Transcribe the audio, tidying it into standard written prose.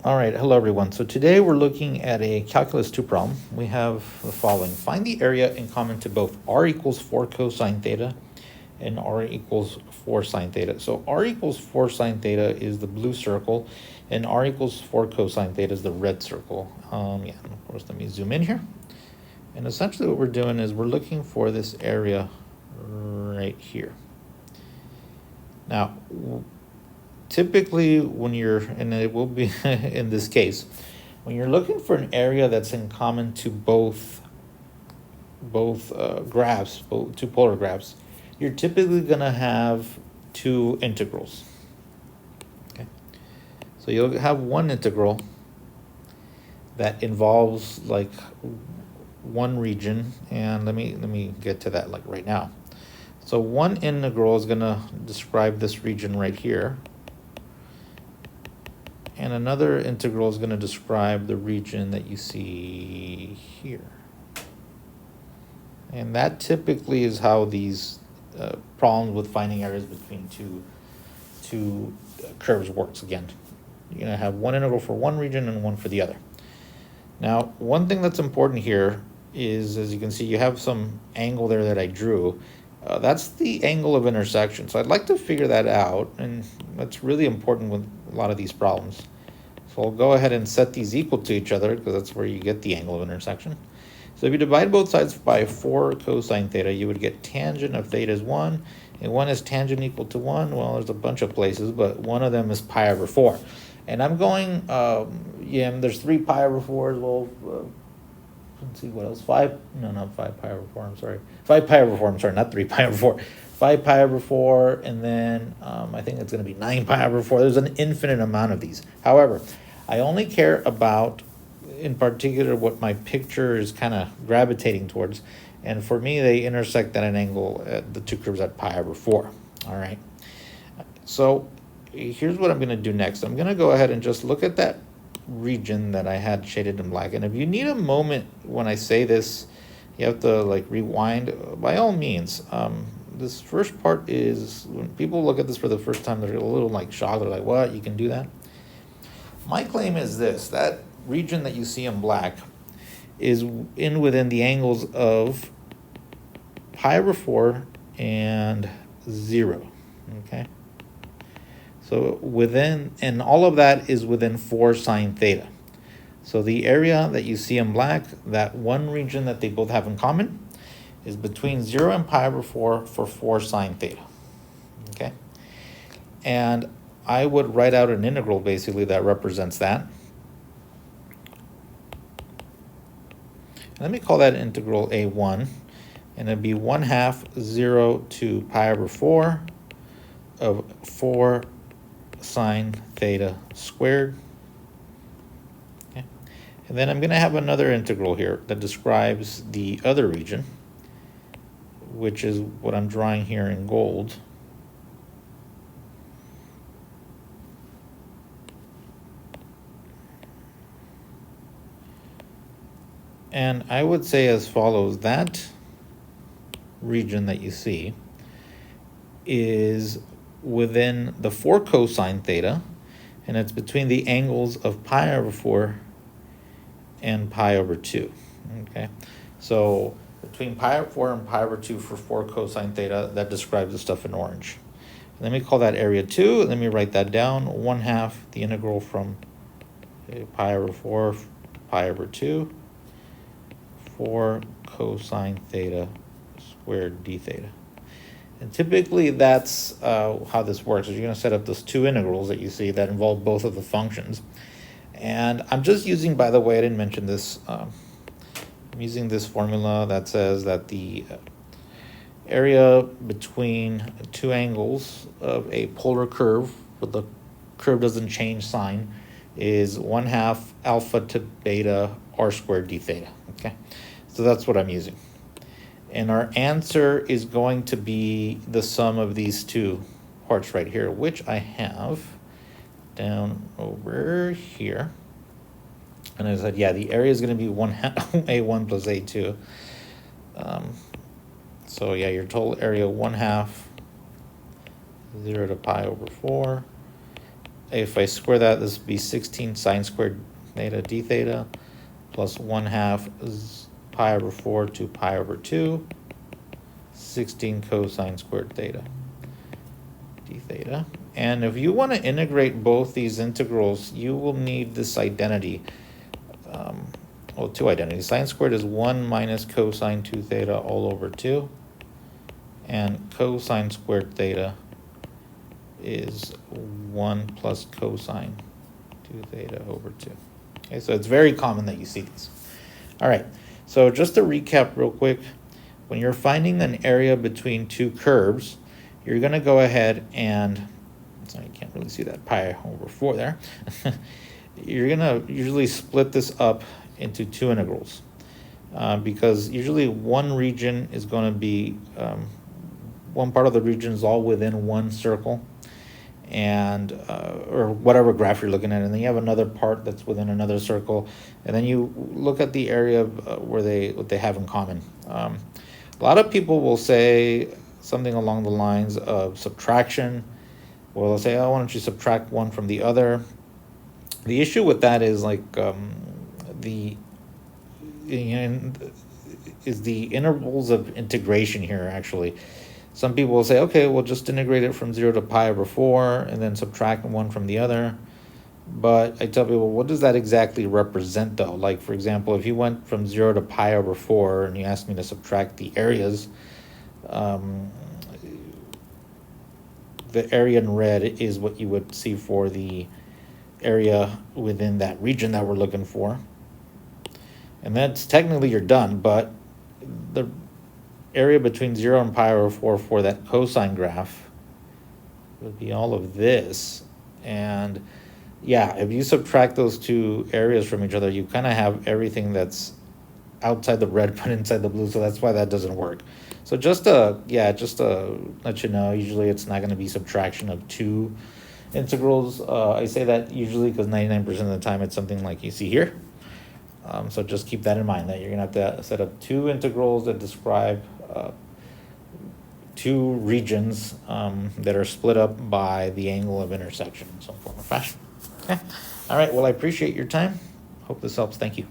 All right, hello everyone. So today we're looking at a calculus 2 problem. We have the following. Find the area in common to both r equals 4 cosine theta and r equals 4 sine theta. So r equals 4 sine theta is the blue circle and r equals 4 cosine theta is the red circle. Of course, let me zoom in here. And essentially what we're doing is we're looking for this area right here. Now, typically when you're, and it will be in this case, when you're looking for an area that's in common to both graphs, two polar graphs, you're typically going to have two integrals. Okay, so you'll have one integral that involves like one region, and let me get to that like right now. So one integral is going to describe this region right here, and another integral is going to describe the region that you see here. And that typically is how these problems with finding areas between two curves works. Again, you're going to have one integral for one region and one for the other. Now, one thing that's important here is, as you can see, you have some angle there that I drew. That's the angle of intersection. So I'd like to figure that out, and that's really important with a lot of these problems. So I'll go ahead and set these equal to each other because that's where you get the angle of intersection. So if you divide both sides by 4 cosine theta, you would get tangent of theta is 1, and 1 is tangent equal to 1. Well, there's a bunch of places, but one of them is pi over 4. And I'm going, there's 3 pi over 4s. Well, let's see what else. 5 pi over 4, I'm sorry. 5 pi over 4, I'm sorry, not 3 pi over 4. 5 pi over 4, and then I think it's going to be 9 pi over 4. There's an infinite amount of these. However, I only care about, in particular, what my picture is kind of gravitating towards. And for me, they intersect at an angle at the two curves at pi over 4. All right. So here's what I'm going to do next. I'm going to go ahead and just look at that region that I had shaded in black. And if you need a moment when I say this, you have to like rewind, by all means. This first part is, when people look at this for the first time, they're a little like shocked. They're like, what, you can do that? My claim is this: that region that you see in black is within the angles of pi over 4 and 0. Okay, so within, and all of that is within 4 sine theta. So the area that you see in black, that one region that they both have in common, is between 0 and pi over 4 for 4 sine theta. Okay, and I would write out an integral basically that represents that. Let me call that integral A1, and it'd be 1/2 0 to pi over 4 of 4 sine theta squared. Okay. And then I'm going to have another integral here that describes the other region, which is what I'm drawing here in gold. And I would say as follows: that region that you see is within the 4 cosine theta, and it's between the angles of pi over 4 and pi over 2. Okay, so between pi over 4 and pi over 2 for 4 cosine theta, that describes the stuff in orange. Let me call that area 2. Let me write that down: 1/2 the integral from pi over 4 pi over 2, 4 cosine theta squared d theta. And typically that's how this works. You're going to set up those two integrals that you see that involve both of the functions. And I'm just using, by the way, I didn't mention this, I'm using this formula that says that the area between two angles of a polar curve, but the curve doesn't change sign, is 1/2 alpha to beta r squared d theta. Okay, so that's what I'm using. And our answer is going to be the sum of these two parts right here, which I have down over here. And I said, yeah, the area is going to be 1/2 A1 plus A2. So yeah, your total area 1/2 0 to pi over 4 if I square that, this would be 16 sine squared theta d theta plus 1/2 is pi over 4 to pi over 2, 16 cosine squared theta d theta. And if you want to integrate both these integrals, you will need this identity. Well, two identities. Sine squared is 1 minus cosine 2 theta all over 2. And cosine squared theta is 1 plus cosine 2 theta over 2. Okay, so it's very common that you see these. All right, so just to recap real quick, when you're finding an area between two curves, you're going to go ahead and, so you can't really see that pi over 4 there. You're going to usually split this up into two integrals because usually one region is going to be, one part of the region is all within one circle, and or whatever graph you're looking at, and then you have another part that's within another circle, and then you look at the area where what they have in common. A lot of people will say something along the lines of subtraction. Well, they'll say, oh, why don't you subtract one from the other? The issue with that is like the intervals of integration here, actually. Some people will say, okay, we'll just integrate it from 0 to pi over 4 and then subtract one from the other. But I tell people, what does that exactly represent though? Like, for example, if you went from 0 to pi over 4 and you asked me to subtract the areas, the area in red is what you would see for the area within that region that we're looking for. And that's technically you're done, but the area between 0 and pi over 4 for that cosine graph would be all of this. And yeah, if you subtract those two areas from each other, you kind of have everything that's outside the red but inside the blue, so that's why that doesn't work. So just to let you know, usually it's not going to be subtraction of two integrals. I say that usually because 99% of the time it's something like you see here. So just keep that in mind, that you're going to have to set up two integrals that describe two regions that are split up by the angle of intersection in some form or fashion. Okay. All right. Well, I appreciate your time. Hope this helps. Thank you.